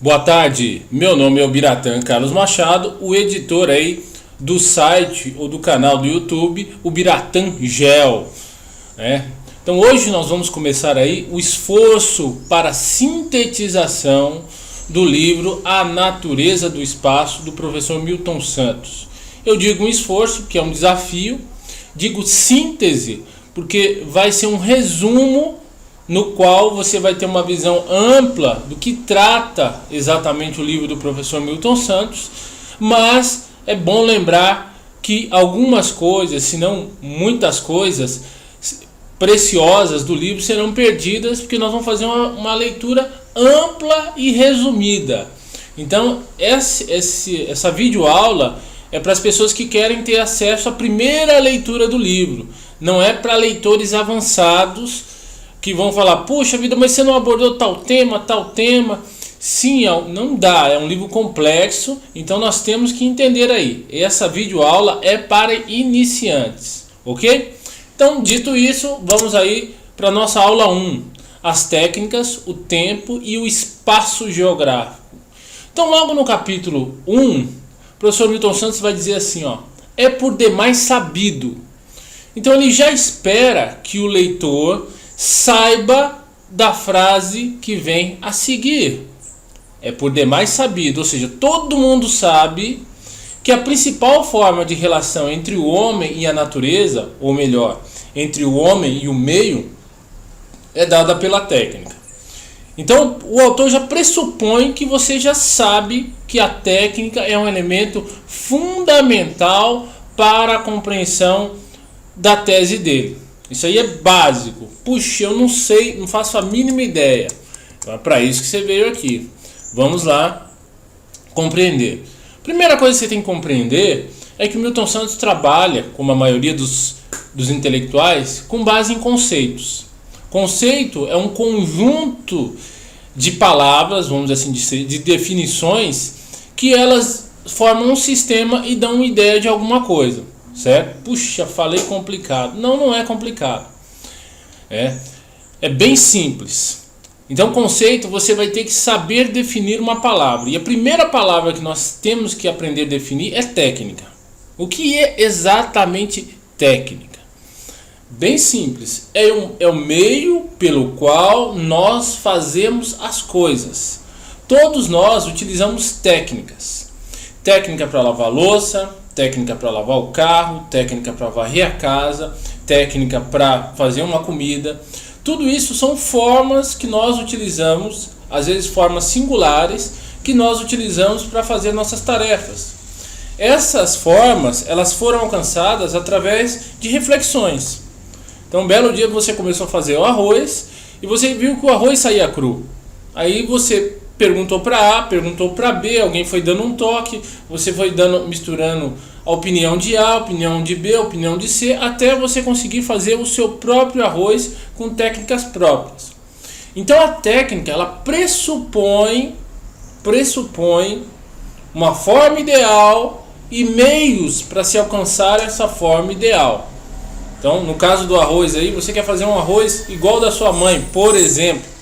Boa tarde, meu nome é o Biratã Carlos Machado, o editor aí do site ou do canal do YouTube, o Biratã Gel, né? Então hoje nós vamos começar aí o esforço para a sintetização do livro A Natureza do Espaço, do professor Milton Santos. Eu digo um esforço porque é um desafio, digo síntese porque vai ser um resumo no qual você vai ter uma visão ampla do que trata exatamente o livro do professor Milton Santos, mas é bom lembrar que algumas coisas, se não muitas coisas preciosas do livro serão perdidas, porque nós vamos fazer uma leitura ampla e resumida. Então essa videoaula é para as pessoas que querem ter acesso à primeira leitura do livro, não é para leitores avançados que vão falar, puxa vida, mas você não abordou tal tema. Sim, não dá, é um livro complexo, então nós temos que entender aí. Essa videoaula é para iniciantes, ok? Então, dito isso, vamos aí para a nossa aula 1. As técnicas, o tempo e o espaço geográfico. Então, logo no capítulo 1, o professor Milton Santos vai dizer assim, é por demais sabido. Então, ele já espera que o leitor saiba da frase que vem a seguir. É por demais sabido, ou seja, todo mundo sabe que a principal forma de relação entre o homem e a natureza, ou melhor, entre o homem e o meio, é dada pela técnica. Então, o autor já pressupõe que você já sabe que a técnica é um elemento fundamental para a compreensão da tese dele. Isso aí é básico. Puxa, eu não sei, não faço a mínima ideia. Então é para isso que você veio aqui. Vamos lá compreender. Primeira coisa que você tem que compreender é que o Milton Santos trabalha, como a maioria dos intelectuais, com base em conceitos. Conceito é um conjunto de palavras, vamos dizer assim, de definições, que elas formam um sistema e dão uma ideia de alguma coisa. Certo? Puxa, falei complicado. Não é complicado. É bem simples. Então, conceito, você vai ter que saber definir uma palavra. E a primeira palavra que nós temos que aprender a definir é técnica. O que é exatamente técnica? Bem simples. É o meio pelo qual nós fazemos as coisas. Todos nós utilizamos técnicas. Técnica para lavar louça, técnica para lavar o carro, técnica para varrer a casa, técnica para fazer uma comida. Tudo isso são formas que nós utilizamos, às vezes formas singulares, que nós utilizamos para fazer nossas tarefas. Essas formas, elas foram alcançadas através de reflexões. Então, um belo dia você começou a fazer o arroz e você viu que o arroz saía cru. Aí você perguntou para A, perguntou para B, alguém foi dando um toque, você foi misturando a opinião de A, a opinião de B, a opinião de C, até você conseguir fazer o seu próprio arroz com técnicas próprias. Então a técnica, ela pressupõe uma forma ideal e meios para se alcançar essa forma ideal. Então, no caso do arroz aí, você quer fazer um arroz igual da sua mãe, por exemplo.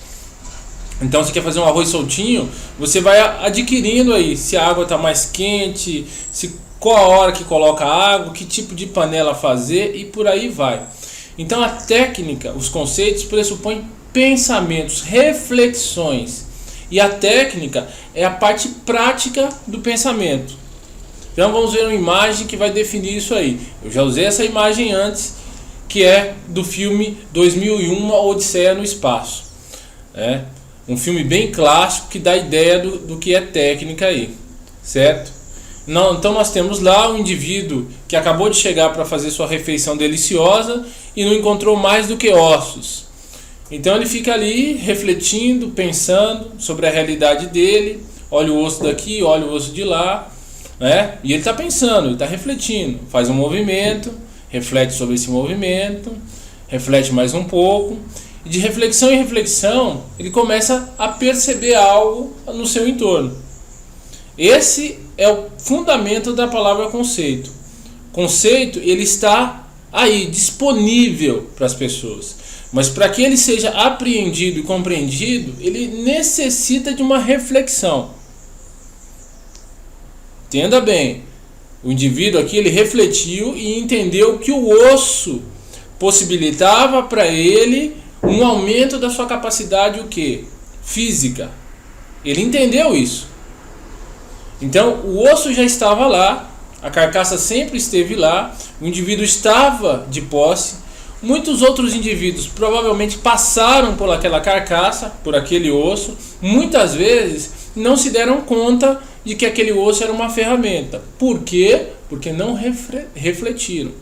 Então, você quer fazer um arroz soltinho, você vai adquirindo aí se a água está mais quente, qual a hora que coloca a água, que tipo de panela fazer e por aí vai. Então, a técnica, os conceitos pressupõem pensamentos, reflexões. E a técnica é a parte prática do pensamento. Então, vamos ver uma imagem que vai definir isso aí. Eu já usei essa imagem antes, que é do filme 2001, A Odisseia no Espaço. Um filme bem clássico que dá ideia do que é técnica aí, certo? Então nós temos lá um indivíduo que acabou de chegar para fazer sua refeição deliciosa e não encontrou mais do que ossos. Então ele fica ali refletindo, pensando sobre a realidade dele, olha o osso daqui, olha o osso de lá, né? E ele está pensando, ele está refletindo, faz um movimento, reflete sobre esse movimento, reflete mais um pouco. E de reflexão em reflexão, ele começa a perceber algo no seu entorno. Esse é o fundamento da palavra conceito. Conceito, ele está aí, disponível para as pessoas. Mas para que ele seja apreendido e compreendido, ele necessita de uma reflexão. Entenda bem, o indivíduo aqui ele refletiu e entendeu que o osso possibilitava para ele um aumento da sua capacidade o quê? Física. Ele entendeu isso. Então o osso já estava lá, a carcaça sempre esteve lá, o indivíduo estava de posse. Muitos outros indivíduos provavelmente passaram por aquela carcaça, por aquele osso, muitas vezes não se deram conta de que aquele osso era uma ferramenta. Por quê? Porque não refletiram.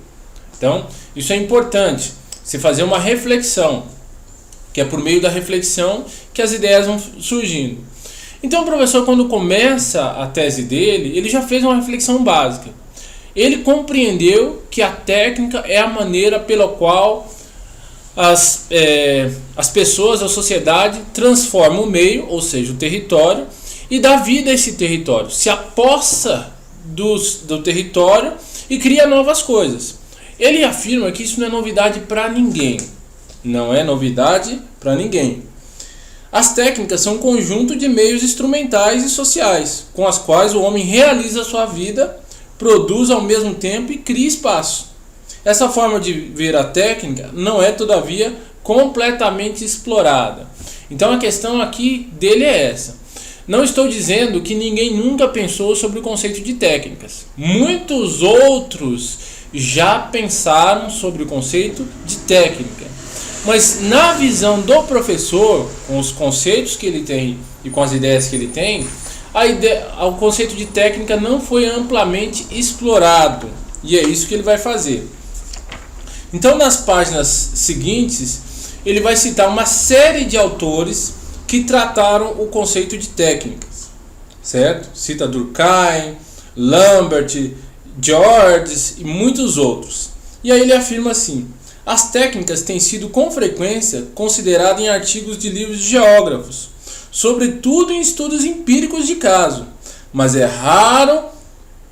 Então, isso é importante, você fazer uma reflexão, que é por meio da reflexão que as ideias vão surgindo. Então, o professor, quando começa a tese dele, ele já fez uma reflexão básica. Ele compreendeu que a técnica é a maneira pela qual as pessoas, a sociedade, transformam o meio, ou seja, o território, e dá vida a esse território, se apossa do território e cria novas coisas. Ele afirma que isso não é novidade para ninguém. Não é novidade para ninguém. As técnicas são um conjunto de meios instrumentais e sociais, com as quais o homem realiza a sua vida, produz ao mesmo tempo e cria espaço. Essa forma de ver a técnica não é, todavia, completamente explorada. Então a questão aqui dele é essa. Não estou dizendo que ninguém nunca pensou sobre o conceito de técnicas. Muitos outros já pensaram sobre o conceito de técnica. Mas na visão do professor, com os conceitos que ele tem e com as ideias que ele tem, o conceito de técnica não foi amplamente explorado. E é isso que ele vai fazer. Então, nas páginas seguintes, ele vai citar uma série de autores que trataram o conceito de técnicas, certo? Cita Durkheim, Lambert, Georges e muitos outros. E aí ele afirma assim: as técnicas têm sido com frequência consideradas em artigos de livros de geógrafos, sobretudo em estudos empíricos de caso, mas é raro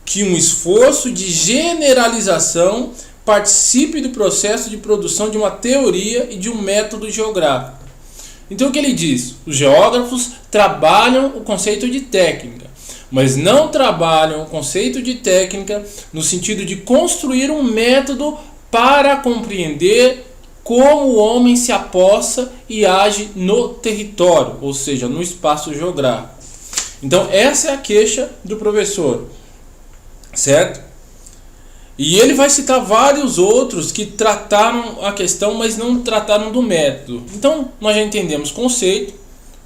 que um esforço de generalização participe do processo de produção de uma teoria e de um método geográfico. Então o que ele diz? Os geógrafos trabalham o conceito de técnica, mas não trabalham o conceito de técnica no sentido de construir um método para compreender como o homem se apossa e age no território, ou seja, no espaço geográfico. Então essa é a queixa do professor, certo? E ele vai citar vários outros que trataram a questão, mas não trataram do método. Então nós já entendemos conceito.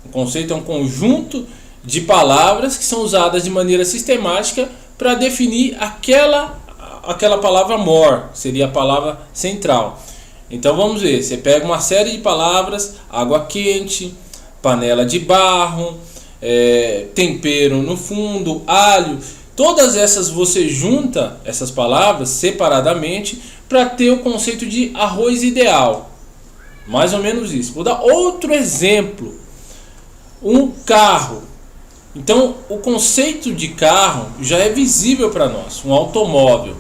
O conceito é um conjunto de palavras que são usadas de maneira sistemática para definir aquela palavra mor, seria a palavra central. Então vamos ver, você pega uma série de palavras: água quente, panela de barro, tempero no fundo, alho. Todas essas você junta essas palavras separadamente para ter o conceito de arroz ideal. Mais ou menos isso. Vou dar outro exemplo. Um carro. Então o conceito de carro já é visível para nós. Um automóvel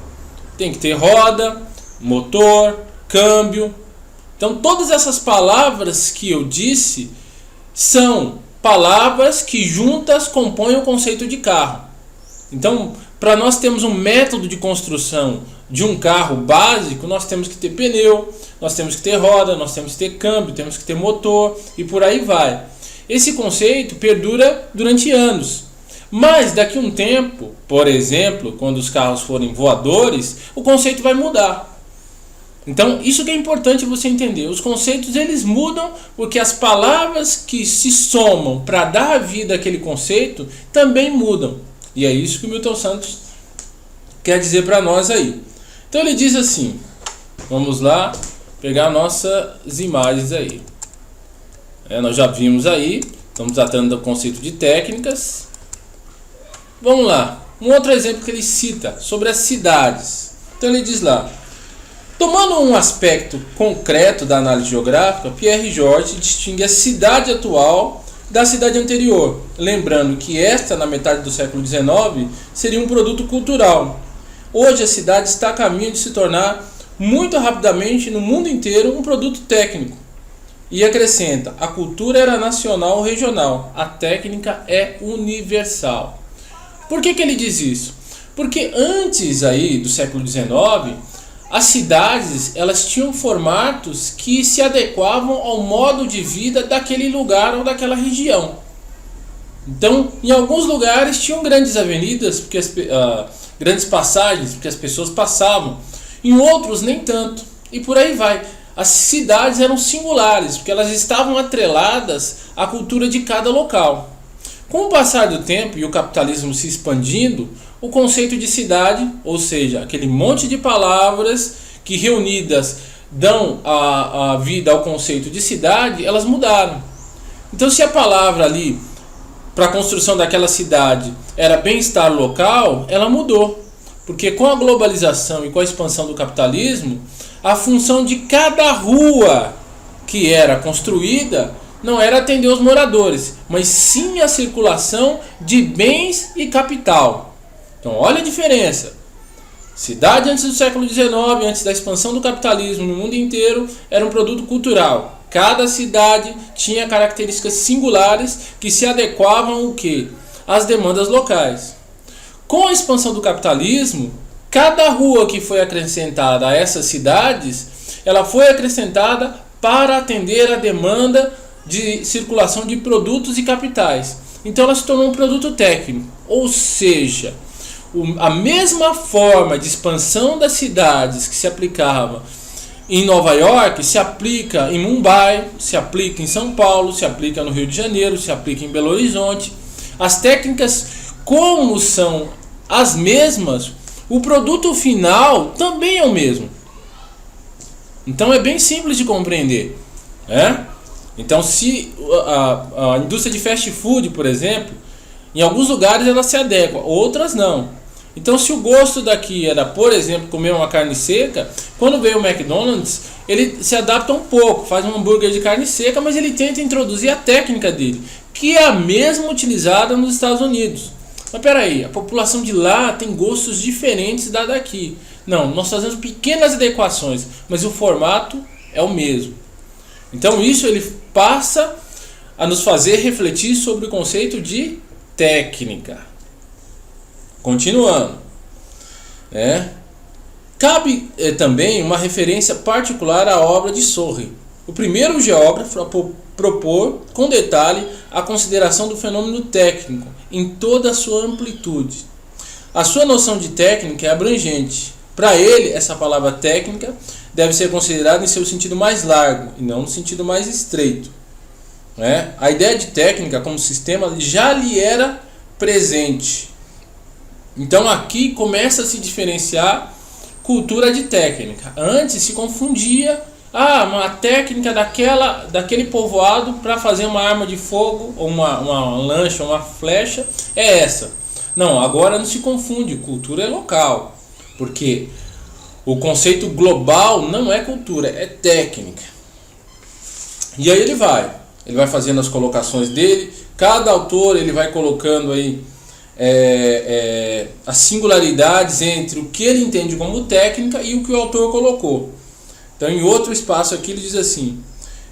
tem que ter roda, motor, câmbio. Então todas essas palavras que eu disse são palavras que juntas compõem o conceito de carro. Então, para nós termos um método de construção de um carro básico, nós temos que ter pneu, nós temos que ter roda, nós temos que ter câmbio, temos que ter motor e por aí vai. Esse conceito perdura durante anos. Mas daqui a um tempo, por exemplo, quando os carros forem voadores, o conceito vai mudar. Então, isso que é importante você entender. Os conceitos eles mudam porque as palavras que se somam para dar vida àquele conceito também mudam. E é isso que o Milton Santos quer dizer para nós aí. Então ele diz assim, vamos lá pegar nossas imagens aí. Nós já vimos aí, estamos tratando do conceito de técnicas. Vamos lá, um outro exemplo que ele cita sobre as cidades. Então ele diz lá: tomando um aspecto concreto da análise geográfica, Pierre Georges distingue a cidade atual da cidade anterior, lembrando que esta, na metade do século XIX, seria um produto cultural. Hoje a cidade está a caminho de se tornar, muito rapidamente, no mundo inteiro, um produto técnico. E acrescenta: a cultura era nacional ou regional, a técnica é universal. Por que ele diz isso? Porque antes aí do século XIX, as cidades elas tinham formatos que se adequavam ao modo de vida daquele lugar ou daquela região. Então, em alguns lugares tinham grandes avenidas, porque grandes passagens, porque as pessoas passavam. Em outros, nem tanto. E por aí vai. As cidades eram singulares, porque elas estavam atreladas à cultura de cada local. Com o passar do tempo e o capitalismo se expandindo, o conceito de cidade, ou seja, aquele monte de palavras que reunidas dão a vida ao conceito de cidade, elas mudaram. Então, se a palavra ali para a construção daquela cidade era bem-estar local, ela mudou. Porque com a globalização e com a expansão do capitalismo, a função de cada rua que era construída não era atender os moradores, mas sim a circulação de bens e capital. Então olha a diferença. Cidade antes do século XIX, antes da expansão do capitalismo no mundo inteiro, era um produto cultural. Cada cidade tinha características singulares que se adequavam ao quê? Às demandas locais. Com a expansão do capitalismo, cada rua que foi acrescentada a essas cidades, ela foi acrescentada para atender a demanda de circulação de produtos e capitais. Então ela se tornou um produto técnico, ou seja, a mesma forma de expansão das cidades que se aplicava em Nova York, se aplica em Mumbai, se aplica em São Paulo, se aplica no Rio de Janeiro, se aplica em Belo Horizonte. As técnicas, como são as mesmas, o produto final também é o mesmo. Então é bem simples de compreender, né? Então, se a indústria de fast food, por exemplo, em alguns lugares ela se adequa, outras não. Então, se o gosto daqui era, por exemplo, comer uma carne seca, quando veio o McDonald's, ele se adapta um pouco, faz um hambúrguer de carne seca, mas ele tenta introduzir a técnica dele, que é a mesma utilizada nos Estados Unidos. Mas peraí, a população de lá tem gostos diferentes da daqui. Não, nós fazemos pequenas adequações, mas o formato é o mesmo. Então isso ele passa a nos fazer refletir sobre o conceito de técnica. Continuando, cabe também uma referência particular à obra de Sorre, o primeiro geógrafo a propor com detalhe a consideração do fenômeno técnico em toda a sua amplitude. A sua noção de técnica é abrangente. Para ele, essa palavra técnica deve ser considerada em seu sentido mais largo e não no sentido mais estreito. A ideia de técnica como sistema já lhe era presente. Então aqui começa a se diferenciar cultura de técnica. Antes se confundia uma técnica daquele povoado para fazer uma arma de fogo, ou uma lancha, uma flecha, é essa. Não, agora não se confunde, cultura é local. Porque o conceito global não é cultura, é técnica. E aí ele vai fazendo as colocações dele. Cada autor ele vai colocando aí as singularidades entre o que ele entende como técnica e o que o autor colocou. Então, em outro espaço aqui ele diz assim: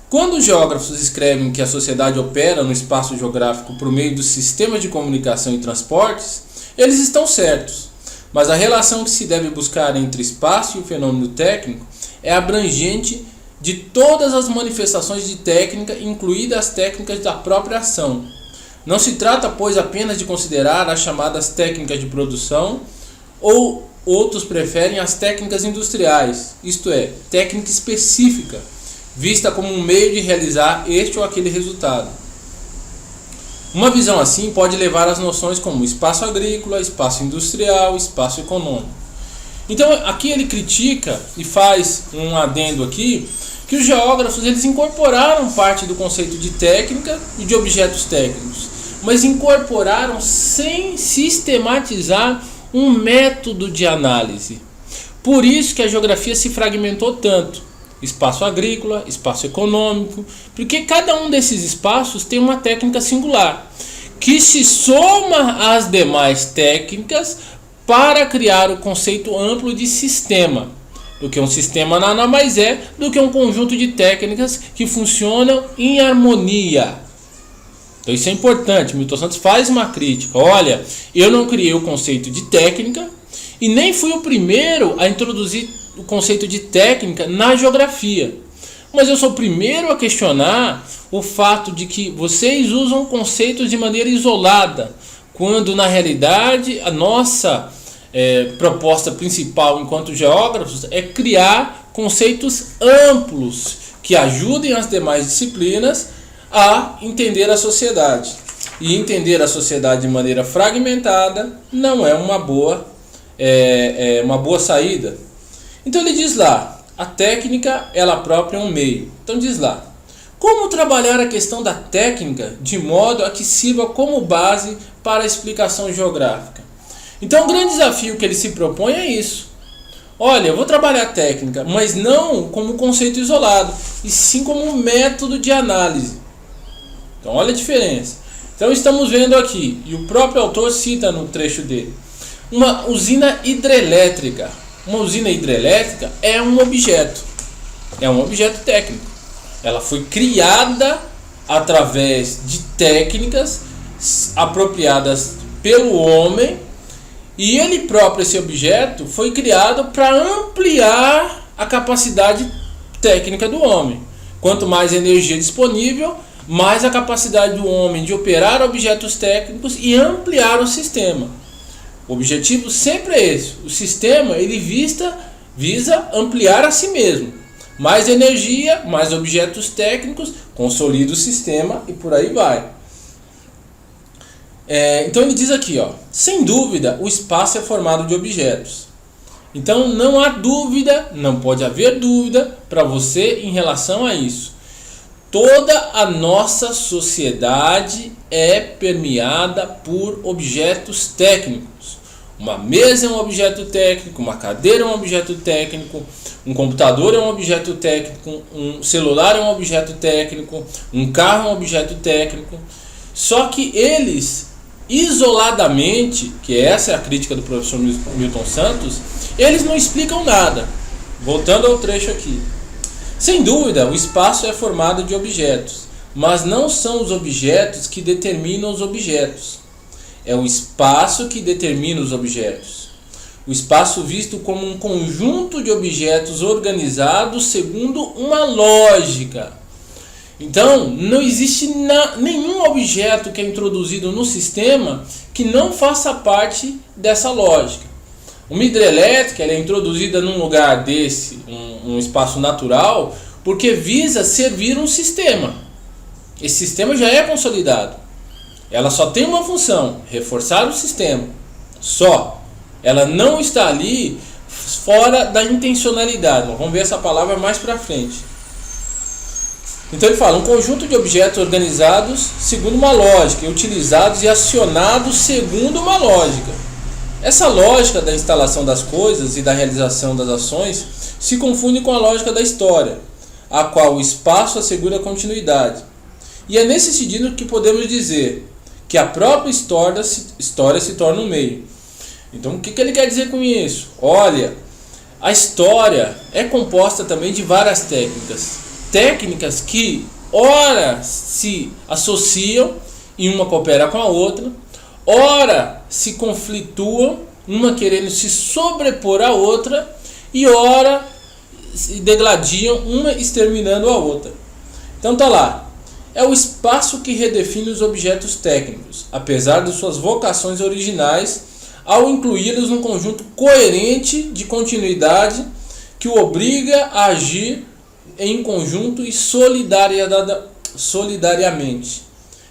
quando os geógrafos escrevem que a sociedade opera no espaço geográfico por meio dos sistemas de comunicação e transportes, eles estão certos. Mas a relação que se deve buscar entre espaço e o fenômeno técnico é abrangente de todas as manifestações de técnica, incluídas as técnicas da própria ação. Não se trata, pois, apenas de considerar as chamadas técnicas de produção, ou outros preferem as técnicas industriais, isto é, técnica específica, vista como um meio de realizar este ou aquele resultado. Uma visão assim pode levar às noções como espaço agrícola, espaço industrial, espaço econômico. Então aqui ele critica e faz um adendo aqui que os geógrafos eles incorporaram parte do conceito de técnica e de objetos técnicos, mas incorporaram sem sistematizar um método de análise. Por isso que a geografia se fragmentou tanto. Espaço agrícola, espaço econômico, porque cada um desses espaços tem uma técnica singular, que se soma às demais técnicas para criar o conceito amplo de sistema. do que um sistema nada mais é do que um conjunto de técnicas que funcionam em harmonia. Então isso é importante. Milton Santos faz uma crítica. Olha, eu não criei o conceito de técnica e nem fui o primeiro a introduzir o conceito de técnica na geografia. Mas eu sou o primeiro a questionar o fato de que vocês usam conceitos de maneira isolada, quando na realidade a nossa proposta principal enquanto geógrafos é criar conceitos amplos que ajudem as demais disciplinas a entender a sociedade. E entender a sociedade de maneira fragmentada não é uma boa saída. Então ele diz lá, a técnica ela própria é um meio. Então diz lá, como trabalhar a questão da técnica de modo a que sirva como base para a explicação geográfica? Então o grande desafio que ele se propõe é isso. Olha, eu vou trabalhar a técnica, mas não como conceito isolado, e sim como um método de análise. Então olha a diferença. Então estamos vendo aqui, e o próprio autor cita no trecho dele, uma usina hidrelétrica. Uma usina hidrelétrica é um objeto técnico. Ela foi criada através de técnicas apropriadas pelo homem, e ele próprio, esse objeto, foi criado para ampliar a capacidade técnica do homem. Quanto mais energia disponível, mais a capacidade do homem de operar objetos técnicos e ampliar o sistema. O objetivo sempre é esse. O sistema ele visa ampliar a si mesmo. Mais energia, mais objetos técnicos, consolida o sistema e por aí vai. Então ele diz aqui, sem dúvida, o espaço é formado de objetos. Então não há dúvida, não pode haver dúvida para você em relação a isso. Toda a nossa sociedade é permeada por objetos técnicos. Uma mesa é um objeto técnico, uma cadeira é um objeto técnico, um computador é um objeto técnico, um celular é um objeto técnico, um carro é um objeto técnico. Só que eles, isoladamente, que essa é a crítica do professor Milton Santos, eles não explicam nada. Voltando ao trecho aqui. Sem dúvida, o espaço é formado de objetos, mas não são os objetos que determinam os objetos. É o espaço que determina os objetos. O espaço visto como um conjunto de objetos organizados segundo uma lógica. Então, não existe nenhum objeto que é introduzido no sistema que não faça parte dessa lógica. Uma hidrelétrica ela é introduzida num lugar desse, um espaço natural, porque visa servir um sistema. Esse sistema já é consolidado. Ela só tem uma função, reforçar o sistema. Só. Ela não está ali fora da intencionalidade. Vamos ver essa palavra mais para frente. Então ele fala, um conjunto de objetos organizados segundo uma lógica, utilizados e acionados segundo uma lógica. Essa lógica da instalação das coisas e da realização das ações se confunde com a lógica da história, a qual o espaço assegura a continuidade. E é nesse sentido que podemos dizer que a própria história se torna um meio. Então o que ele quer dizer com isso? Olha, a história é composta também de várias técnicas. Técnicas que ora se associam e uma coopera com a outra, ora se conflituam, uma querendo se sobrepor à outra, e ora se degladiam, uma exterminando a outra. Então tá lá. É o espaço que redefine os objetos técnicos, apesar de suas vocações originais, ao incluí-los num conjunto coerente de continuidade que o obriga a agir em conjunto e solidariamente.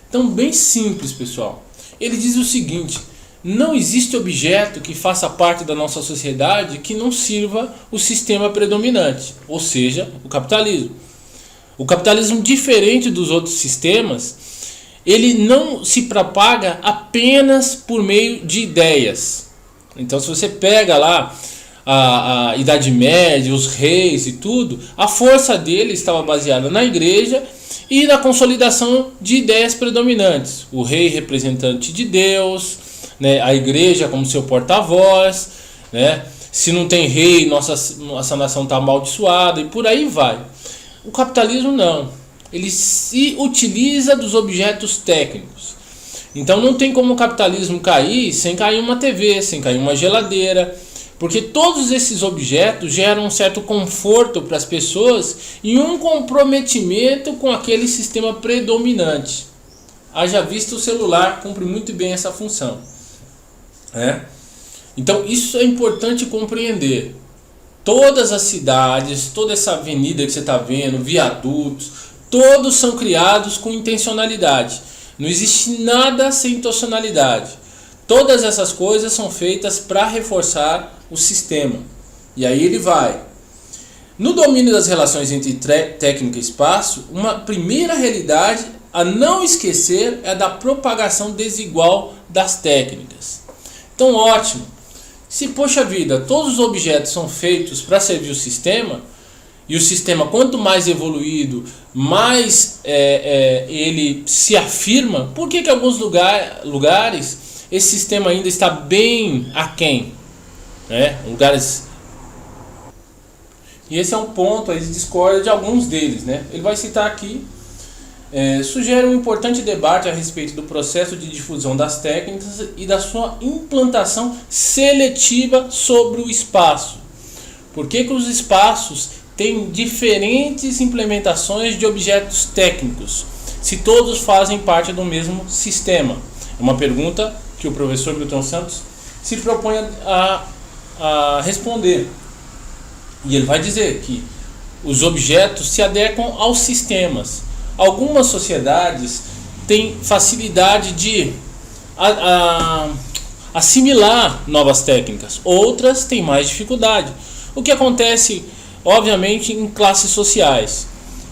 Então, bem simples, pessoal. Ele diz o seguinte: não existe objeto que faça parte da nossa sociedade que não sirva o sistema predominante, ou seja, o capitalismo. O capitalismo, diferente dos outros sistemas, ele não se propaga apenas por meio de ideias. Então, se você pega lá a Idade Média, os reis e tudo, a força dele estava baseada na igreja e na consolidação de ideias predominantes. O rei representante de Deus, né, a igreja como seu porta-voz, né, Se não tem rei, nossa nação está amaldiçoada e por aí vai. O capitalismo não. Ele se utiliza dos objetos técnicos. Então não tem como o capitalismo cair sem cair uma TV, sem cair uma geladeira, porque todos esses objetos geram um certo conforto para as pessoas e um comprometimento com aquele sistema predominante. Haja visto o celular cumpre muito bem essa função. Então isso é importante compreender. Todas as cidades, toda essa avenida que você está vendo, viadutos, todos são criados com intencionalidade. Não existe nada sem intencionalidade. Todas essas coisas são feitas para reforçar o sistema. E aí ele vai. No domínio das relações entre técnica e espaço, uma primeira realidade a não esquecer é a da propagação desigual das técnicas. Então, ótimo. Se, poxa vida, todos os objetos são feitos para servir o sistema, e o sistema, quanto mais evoluído, mais ele se afirma, por que alguns lugares esse sistema ainda está bem aquém? Lugares. E esse é um ponto, ele discorda de alguns deles. Ele vai citar aqui. Sugere um importante debate a respeito do processo de difusão das técnicas e da sua implantação seletiva sobre o espaço. Por que os espaços têm diferentes implementações de objetos técnicos, se todos fazem parte do mesmo sistema? É uma pergunta que o professor Milton Santos se propõe a responder. E ele vai dizer que os objetos se adequam aos sistemas. Algumas sociedades têm facilidade de assimilar novas técnicas, outras têm mais dificuldade. O que acontece, obviamente, em classes sociais.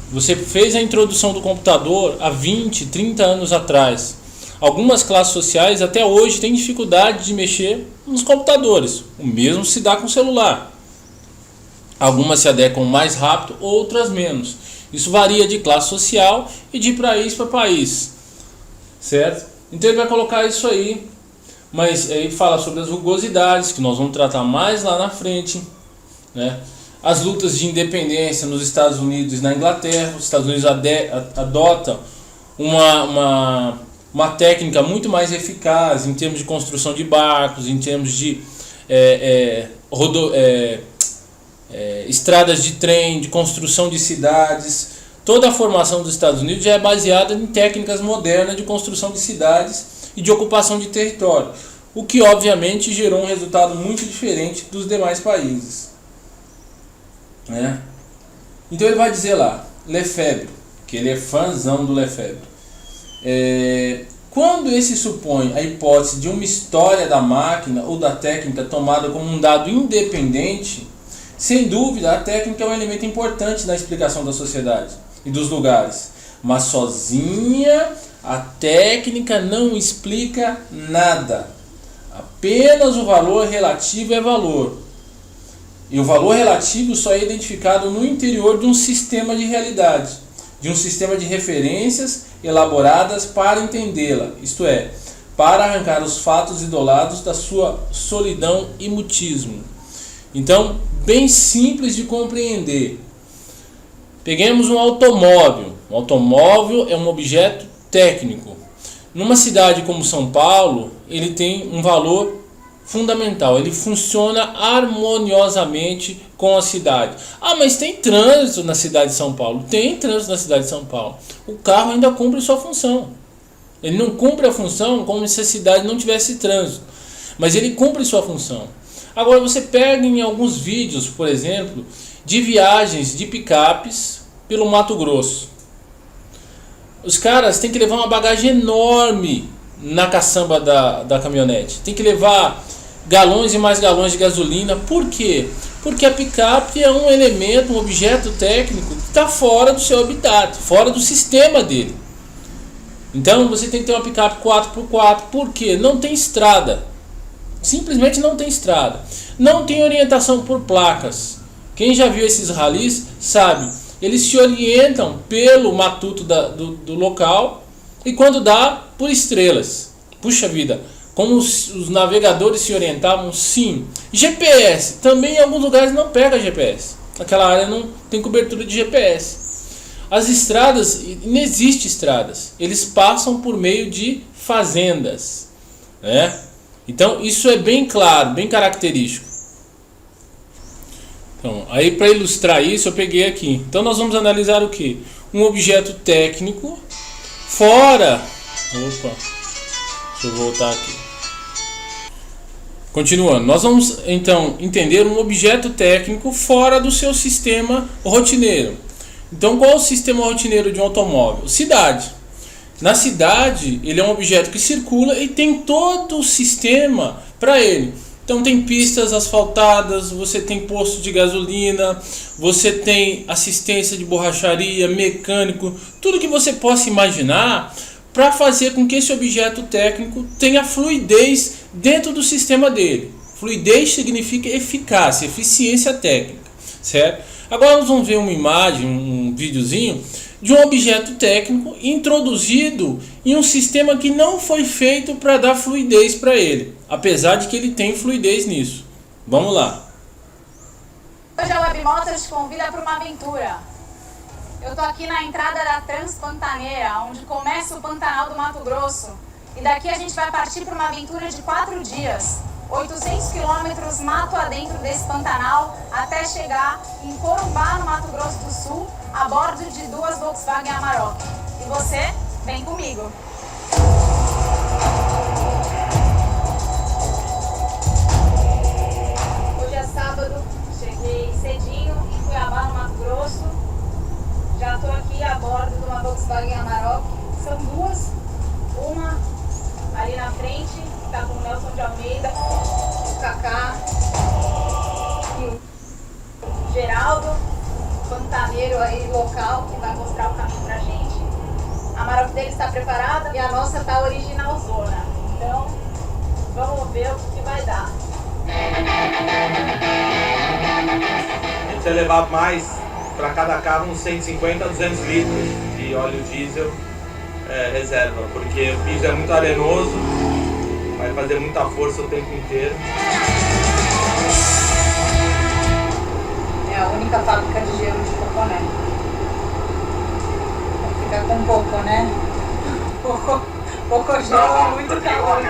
Você fez a introdução do computador há 20, 30 anos atrás. Algumas classes sociais até hoje têm dificuldade de mexer nos computadores. O mesmo se dá com o celular. Algumas se adequam mais rápido, outras menos. Isso varia de classe social e de país para país, certo? Então ele vai colocar isso aí, mas ele fala sobre as rugosidades, que nós vamos tratar mais lá na frente, As lutas de independência nos Estados Unidos e na Inglaterra. Os Estados Unidos adotam uma técnica muito mais eficaz em termos de construção de barcos, em termos de estradas de trem, de construção de cidades. Toda a formação dos Estados Unidos já é baseada em técnicas modernas de construção de cidades e de ocupação de território, o que obviamente gerou um resultado muito diferente dos demais países. Então ele vai dizer lá, Lefebvre, que ele é fãzão do Lefebvre. Quando esse supõe a hipótese de uma história da máquina ou da técnica tomada como um dado independente, sem dúvida, a técnica é um elemento importante na explicação da sociedade e dos lugares. Mas sozinha, a técnica não explica nada. Apenas o valor relativo é valor. E o valor relativo só é identificado no interior de um sistema de realidade, de um sistema de referências elaboradas para entendê-la, isto é, para arrancar os fatos idolados da sua solidão e mutismo. Então, bem simples de compreender. Peguemos um automóvel. Um automóvel é um objeto técnico. Numa cidade como São Paulo, ele tem um valor fundamental. Ele funciona harmoniosamente com a cidade. Mas tem trânsito na cidade de São Paulo. Tem trânsito na cidade de São Paulo. O carro ainda cumpre sua função. Ele não cumpre a função como se a cidade não tivesse trânsito. Mas ele cumpre sua função. Agora você pega em alguns vídeos, por exemplo, de viagens de picapes pelo Mato Grosso. Os caras têm que levar uma bagagem enorme na caçamba da caminhonete. Tem que levar galões e mais galões de gasolina. Por quê? Porque a picape é um elemento, um objeto técnico que está fora do seu habitat, fora do sistema dele. Então você tem que ter uma picape 4x4. Por quê? Não tem estrada. Simplesmente não tem estrada. Não tem orientação por placas. Quem já viu esses ralis sabe. Eles se orientam pelo matuto do local e quando dá, por estrelas. Puxa vida, Como os navegadores se orientavam? Sim. GPS, também em alguns lugares não pega GPS. Aquela área não tem cobertura de GPS. As estradas, não existe estradas. Eles passam por meio de fazendas, né? Então isso é bem claro, bem característico. Então, aí para ilustrar isso eu peguei aqui. Então nós vamos analisar o que? Um objeto técnico fora. Opa, deixa eu voltar aqui. Continuando, nós vamos então entender um objeto técnico fora do seu sistema rotineiro. Então, qual é o sistema rotineiro de um automóvel? Cidade. Na cidade, ele é um objeto que circula e tem todo o sistema para ele. Então, tem pistas asfaltadas, você tem posto de gasolina, você tem assistência de borracharia, mecânico, tudo que você possa imaginar para fazer com que esse objeto técnico tenha fluidez dentro do sistema dele. Fluidez significa eficácia, eficiência técnica, certo? Agora nós vamos ver uma imagem, um videozinho de um objeto técnico introduzido em um sistema que não foi feito para dar fluidez para ele, apesar de que ele tem fluidez nisso. Vamos lá. Hoje a Webmotos te convida para uma aventura. Eu tô aqui na entrada da Transpantaneira, onde começa o Pantanal do Mato Grosso. E daqui a gente vai partir para uma aventura de 4 dias. 800 quilômetros mato adentro desse Pantanal, até chegar em Corumbá, no Mato Grosso do Sul, a bordo de 2 Volkswagen Amarok. E você, vem comigo! Hoje é sábado, cheguei cedinho em Cuiabá, no Mato Grosso. Já estou aqui a bordo de uma Volkswagen Amarok. São 2, uma ali na frente, que está com o Nelson de Almeida, o Kaká e o Geraldo, pantaneiro aí local, que vai mostrar o caminho pra gente. A Amarok dele está preparada e a nossa está originalzona. Então, vamos ver o que vai dar. A gente vai levar mais para cada carro uns 150 a 200 litros de óleo diesel reserva, porque o piso é muito arenoso, vai fazer muita força o tempo inteiro. É a única fábrica de gelo de Coconé. Fica com pouco, né? Pouco gelo, muito calor.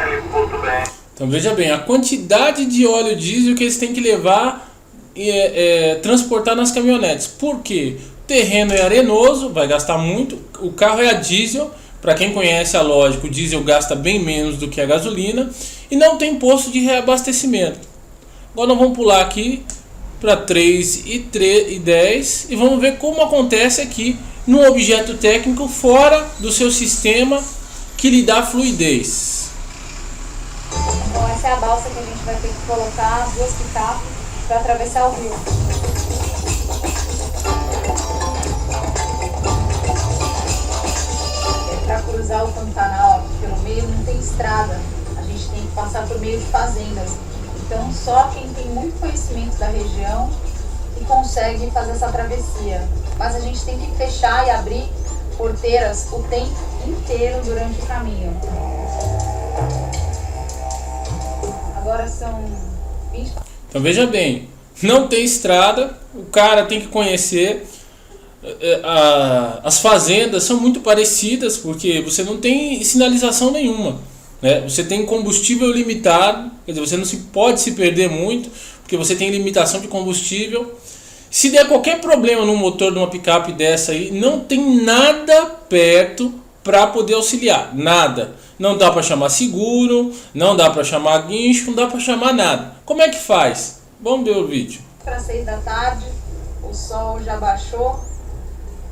Então veja bem, a quantidade de óleo diesel que eles têm que levar e transportar nas caminhonetes. Por quê? O terreno é arenoso, vai gastar muito, o carro é a diesel. Para quem conhece a lógica, o diesel gasta bem menos do que a gasolina e não tem posto de reabastecimento. Agora nós vamos pular aqui para 3:10 e vamos ver como acontece aqui num objeto técnico fora do seu sistema que lhe dá fluidez. Então essa é a balsa que a gente vai ter que colocar as 2 picapes para atravessar o rio. Para cruzar o Pantanal aqui pelo meio não tem estrada, a gente tem que passar por meio de fazendas. Então só quem tem muito conhecimento da região que consegue fazer essa travessia. Mas a gente tem que fechar e abrir porteiras o tempo inteiro durante o caminho. Agora são 20. Então veja bem, não tem estrada, o cara tem que conhecer. As fazendas são muito parecidas porque você não tem sinalização nenhuma, né? Você tem combustível limitado, quer dizer, você não pode se perder muito porque você tem limitação de combustível. Se der qualquer problema no motor de uma picape dessa aí, não tem nada perto para poder auxiliar, nada. Não dá para chamar seguro, não dá para chamar guincho, não dá para chamar nada. Como é que faz? Vamos ver o vídeo. Para 6 da tarde, o sol já baixou.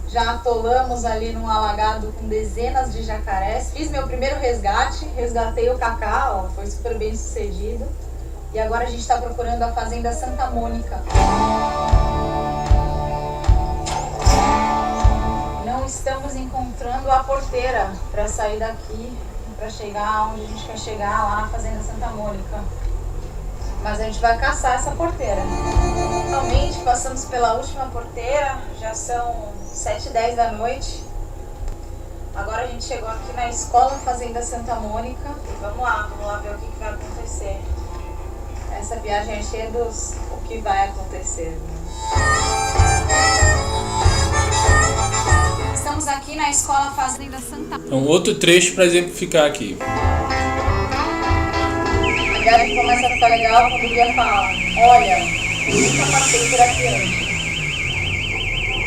Já atolamos ali num alagado com dezenas de jacarés. Fiz meu primeiro resgate, resgatei o Kaká, ó, foi super bem sucedido. E agora a gente está procurando a fazenda Santa Mônica. Não estamos encontrando a porteira para sair daqui, para chegar onde a gente quer chegar, lá na fazenda Santa Mônica. Mas a gente vai caçar essa porteira. Finalmente passamos pela última porteira, já são 7:10 da noite. Agora a gente chegou aqui na Escola Fazenda Santa Mônica. Vamos lá, vamos Vamos lá ver o que vai acontecer. Essa viagem é cheia dos o que vai acontecer. Né? Estamos aqui na Escola Fazenda Santa. Então, outro trecho para exemplificar aqui. A viagem começa a ficar legal quando o guia fala: olha, eu nunca passei por aqui antes.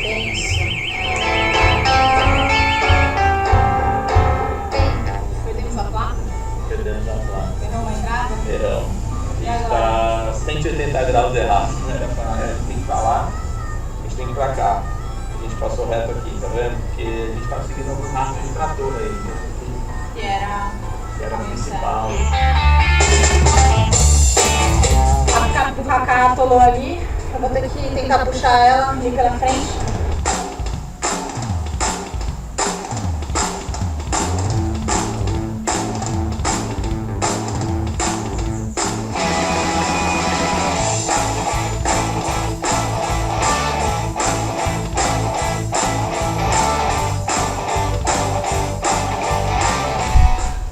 Penso. Perdemos a placa? Perdemos a placa. Perdeu uma entrada? Verão. Está 180 graus errado. Tem que falar, a gente tem que ir pra cá. A gente passou reto aqui, tá vendo? Porque a gente tá seguindo alguns rastros de trator aí. Que era a principal. A picape do Kaká atolou ali. Eu vou ter que tentar puxar ela ali pela frente.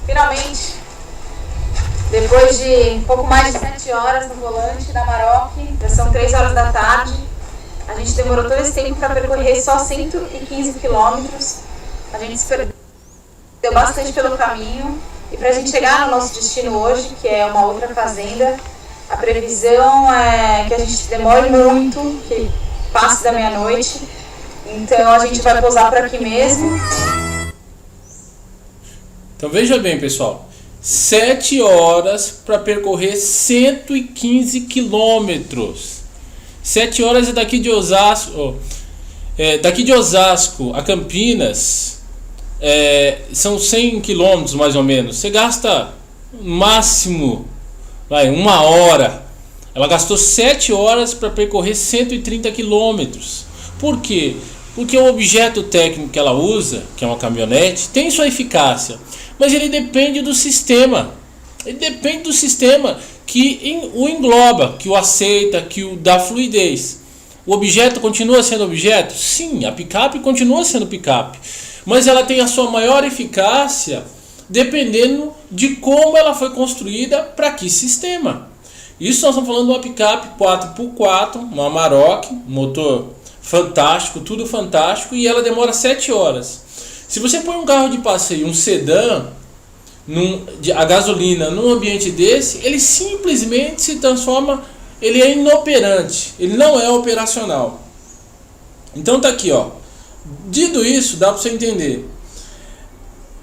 Finalmente, depois de um pouco mais de 7 horas no volante da Amarok, já são 3 horas da tarde, a gente demorou todo esse tempo para percorrer só 115 quilômetros. A gente se perdeu bastante pelo caminho e para a gente chegar no nosso destino hoje, que é uma outra fazenda, a previsão é que a gente demore muito, que passe da meia-noite. Então a gente vai pousar por aqui mesmo. Então veja bem, pessoal, 7 horas para percorrer 115 quilômetros. 7 horas é daqui de Osasco, a Campinas, são 100 quilômetros mais ou menos. Você gasta no máximo 1 hora. Ela gastou 7 horas para percorrer 130 quilômetros. Por quê? Porque o objeto técnico que ela usa, que é uma caminhonete, tem sua eficácia, mas ele depende do sistema. Ele depende do sistema que o engloba, que o aceita, que o dá fluidez. O objeto continua sendo objeto? Sim, a picape continua sendo picape, mas ela tem a sua maior eficácia dependendo de como ela foi construída para que sistema. Isso nós estamos falando de uma picape 4x4, uma Amarok, motor fantástico, tudo fantástico, e ela demora 7 horas. Se você põe um carro de passeio, um sedã, a gasolina num ambiente desse, ele simplesmente se transforma, ele é inoperante, ele não é operacional. Então tá aqui, ó. Dito isso, dá para você entender.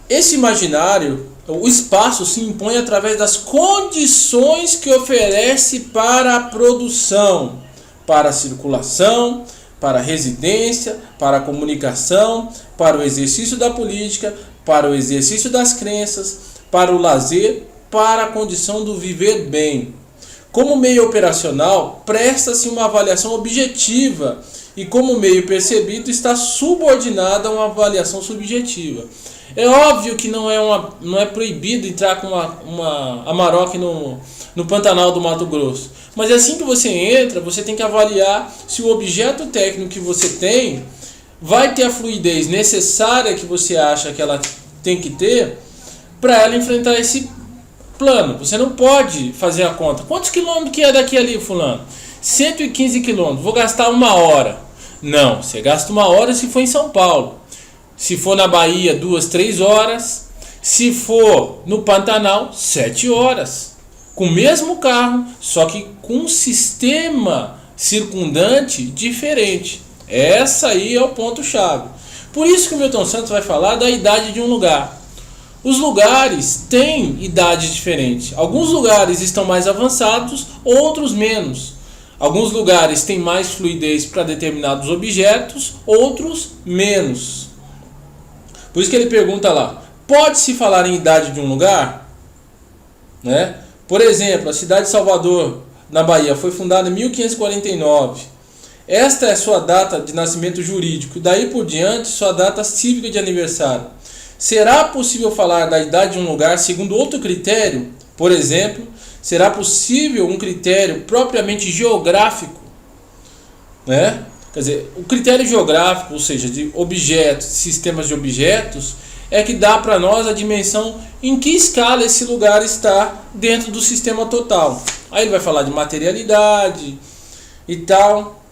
Esse imaginário, o espaço se impõe através das condições que oferece para a produção, para a circulação, para a residência, para a comunicação, para o exercício da política, para o exercício das crenças, para o lazer, para a condição do viver bem. Como meio operacional, presta-se uma avaliação objetiva e como meio percebido está subordinada a uma avaliação subjetiva. É óbvio que não é proibido entrar com uma Amarok no Pantanal do Mato Grosso. Mas assim que você entra, você tem que avaliar se o objeto técnico que você tem vai ter a fluidez necessária que você acha que ela tem que ter para ela enfrentar esse plano. Você não pode fazer a conta. Quantos quilômetros que é daqui ali, fulano? 115 quilômetros. Vou gastar 1 hora. Não, você gasta 1 hora se for em São Paulo. Se for na Bahia, 2, 3 horas. Se for no Pantanal, 7 horas. Com o mesmo carro, só que com um sistema circundante diferente. Essa aí é o ponto-chave. Por isso que o Milton Santos vai falar da idade de um lugar. Os lugares têm idades diferentes. Alguns lugares estão mais avançados, outros menos. Alguns lugares têm mais fluidez para determinados objetos, outros menos. Por isso que ele pergunta lá, pode-se falar em idade de um lugar? Né? Por exemplo, a cidade de Salvador, na Bahia, foi fundada em 1549. Esta é sua data de nascimento jurídico, daí por diante sua data cívica de aniversário. Será possível falar da idade de um lugar segundo outro critério? Por exemplo, será possível um critério propriamente geográfico? Né? Quer dizer, o critério geográfico, ou seja, de objetos, sistemas de objetos, é que dá para nós a dimensão em que escala esse lugar está dentro do sistema total. Aí ele vai falar de materialidade e tal.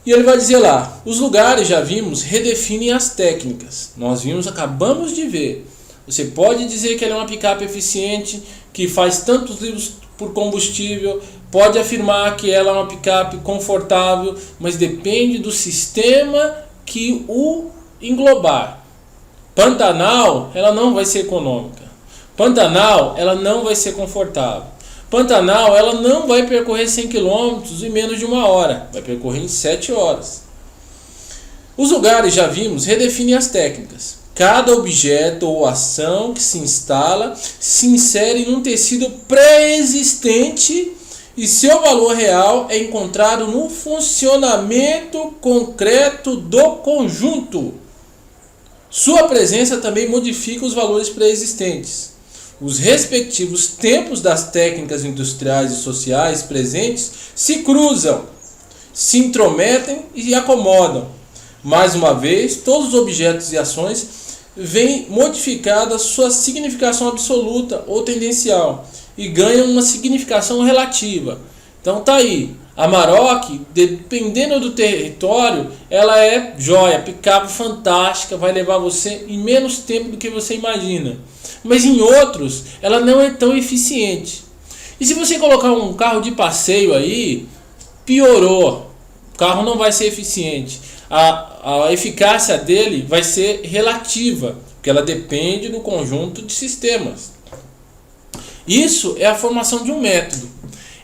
E ele vai dizer lá, os lugares, já vimos, redefinem as técnicas. Nós vimos, acabamos de ver. Você pode dizer que ela é uma picape eficiente, que faz tantos litros por combustível, pode afirmar que ela é uma picape confortável, mas depende do sistema que o englobar. Pantanal, ela não vai ser econômica. Pantanal, ela não vai ser confortável. Pantanal, ela não vai percorrer 100 km em menos de 1 hora, vai percorrer em 7 horas. Os lugares, já vimos, redefinem as técnicas. Cada objeto ou ação que se instala se insere num tecido pré-existente e seu valor real é encontrado no funcionamento concreto do conjunto. Sua presença também modifica os valores pré-existentes. Os respectivos tempos das técnicas industriais e sociais presentes se cruzam, se intrometem e acomodam. Mais uma vez, todos os objetos e ações vêm modificada sua significação absoluta ou tendencial e ganham uma significação relativa. Então tá aí, a Amarok, dependendo do território, ela é joia, picape fantástica, vai levar você em menos tempo do que você imagina. Mas em outros, ela não é tão eficiente. E se você colocar um carro de passeio aí, piorou. O carro não vai ser eficiente. A eficácia dele vai ser relativa, porque ela depende do conjunto de sistemas. Isso é a formação de um método.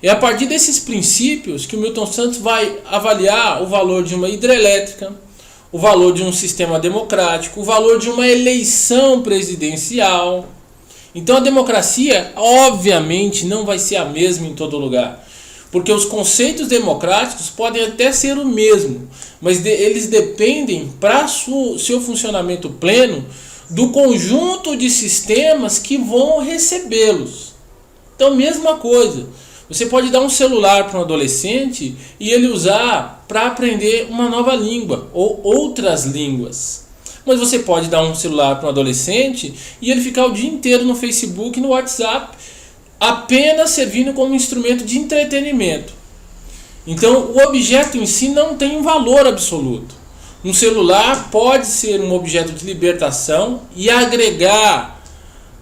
É a partir desses princípios que o Milton Santos vai avaliar o valor de uma hidrelétrica, o valor de um sistema democrático, o valor de uma eleição presidencial. Então a democracia, obviamente, não vai ser a mesma em todo lugar, porque os conceitos democráticos podem até ser o mesmo, mas eles dependem, para seu funcionamento pleno, do conjunto de sistemas que vão recebê-los. Então, mesma coisa. Você pode dar um celular para um adolescente e ele usar para aprender uma nova língua ou outras línguas. Mas você pode dar um celular para um adolescente e ele ficar o dia inteiro no Facebook e no WhatsApp, apenas servindo como instrumento de entretenimento. Então, o objeto em si não tem um valor absoluto. Um celular pode ser um objeto de libertação e agregar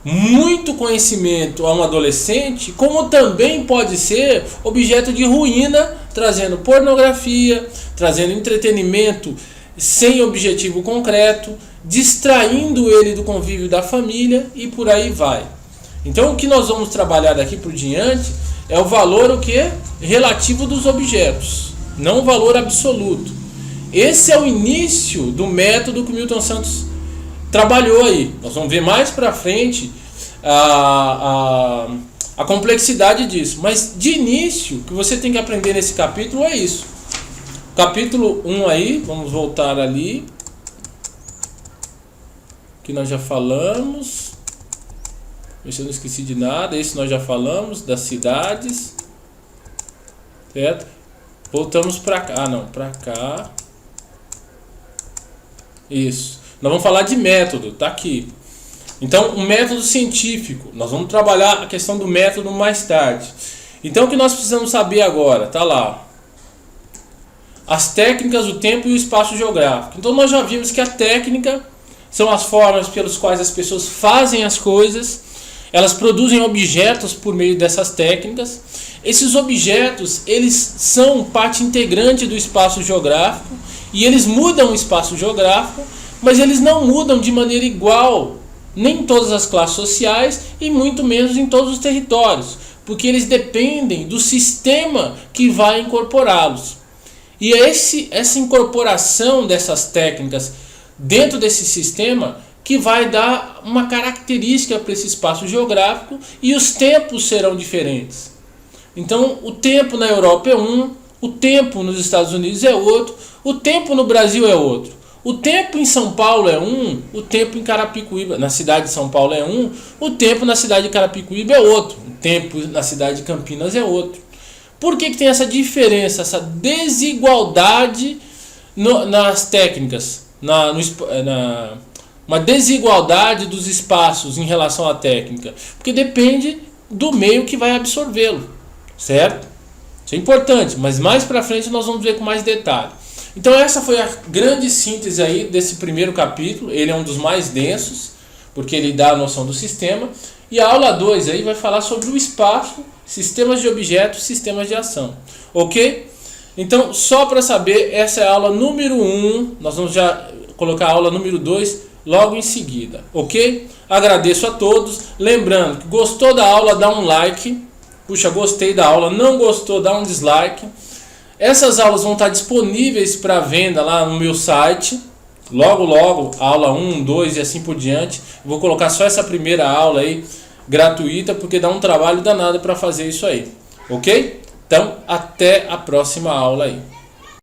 muito conhecimento a um adolescente, como também pode ser objeto de ruína, trazendo pornografia, trazendo entretenimento sem objetivo concreto, distraindo ele do convívio da família e por aí vai. Então o que nós vamos trabalhar daqui por diante é o valor relativo dos objetos, não o valor absoluto. Esse é o início do método que o Milton Santos trabalhou aí. Nós vamos ver mais para frente a complexidade disso. Mas de início, o que você tem que aprender nesse capítulo é isso. Capítulo 1 aí, vamos voltar ali, que nós já falamos. Ver se eu não esqueci de nada. Esse nós já falamos, das cidades. Certo? Voltamos para cá. Ah, não, para cá. Isso. Nós vamos falar de método, tá aqui. Então, o método científico. Nós vamos trabalhar a questão do método mais tarde. Então, o que nós precisamos saber agora? Tá lá. As técnicas, o tempo e o espaço geográfico. Então, nós já vimos que a técnica são as formas pelas quais as pessoas fazem as coisas. Elas produzem objetos por meio dessas técnicas. Esses objetos, eles são parte integrante do espaço geográfico e eles mudam o espaço geográfico, mas eles não mudam de maneira igual, nem em todas as classes sociais e muito menos em todos os territórios, porque eles dependem do sistema que vai incorporá-los. E é essa incorporação dessas técnicas dentro desse sistema que vai dar uma característica para esse espaço geográfico e os tempos serão diferentes. Então, o tempo na Europa é um, o tempo nos Estados Unidos é outro, o tempo no Brasil é outro. O tempo em São Paulo é um, o tempo em Carapicuíba, na cidade de São Paulo é um, o tempo na cidade de Carapicuíba é outro, o tempo na cidade de Campinas é outro. Por que tem essa diferença, essa desigualdade nas técnicas, uma desigualdade dos espaços em relação à técnica, porque depende do meio que vai absorvê-lo, certo? Isso é importante, mas mais para frente nós vamos ver com mais detalhe. Então essa foi a grande síntese aí desse primeiro capítulo. Ele é um dos mais densos, porque ele dá a noção do sistema. E a aula 2 aí vai falar sobre o espaço, sistemas de objetos, sistemas de ação. Ok? Então, só para saber, essa é a aula número 1. Nós vamos já colocar a aula número 2 logo em seguida. Ok? Agradeço a todos. Lembrando que gostou da aula, dá um like. Puxa, gostei da aula. Não gostou, dá um dislike. Essas aulas vão estar disponíveis para venda lá no meu site. Logo, logo, aula 1, 2 e assim por diante. Vou colocar só essa primeira aula aí, gratuita, porque dá um trabalho danado para fazer isso aí. Ok? Então, até a próxima aula aí.